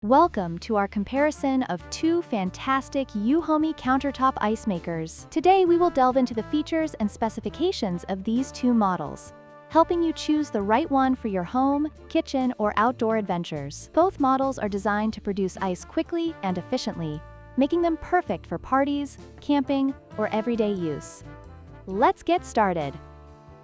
Welcome to our comparison of two fantastic EUHOMY countertop ice makers. Today we will delve into the features and specifications of these two models, helping you choose the right one for your home, kitchen, or outdoor adventures. Both models are designed to produce ice quickly and efficiently, making them perfect for parties, camping, or everyday use. Let's get started.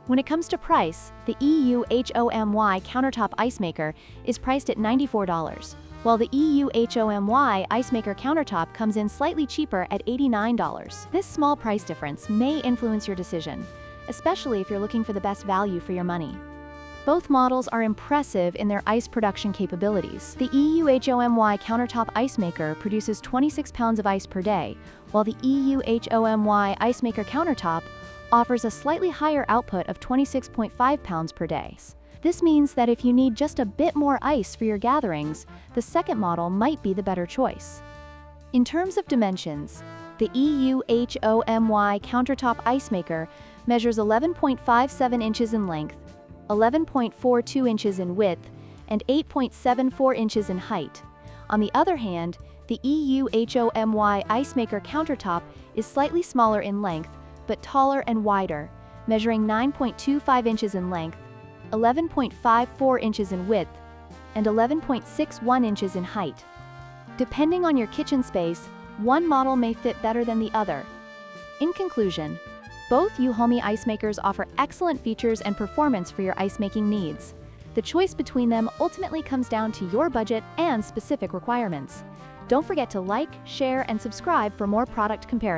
When it comes to price, the EUHOMY countertop ice maker is priced at $94. While the EUHOMY ice maker countertop comes in slightly cheaper at $89. This small price difference may influence your decision, especially if you're looking for the best value for your money. Both models are impressive in their ice production capabilities. The EUHOMY countertop ice maker produces 26 pounds of ice per day, while the EUHOMY ice maker countertop offers a slightly higher output of 26.5 pounds per day. This means that if you need just a bit more ice for your gatherings, the second model might be the better choice. In terms of dimensions, the EUHOMY countertop ice maker measures 11.57 inches in length, 11.42 inches in width, and 8.74 inches in height. On the other hand, the EUHOMY ice maker countertop is slightly smaller in length, but taller and wider, measuring 9.25 inches in length, 11.54 inches in width, and 11.61 inches in height. Depending on your kitchen space, one model may fit better than the other. In conclusion, both EUHOMY ice makers offer excellent features and performance for your ice making needs. The choice between them ultimately comes down to your budget and specific requirements. Don't forget to like, share, and subscribe for more product comparisons.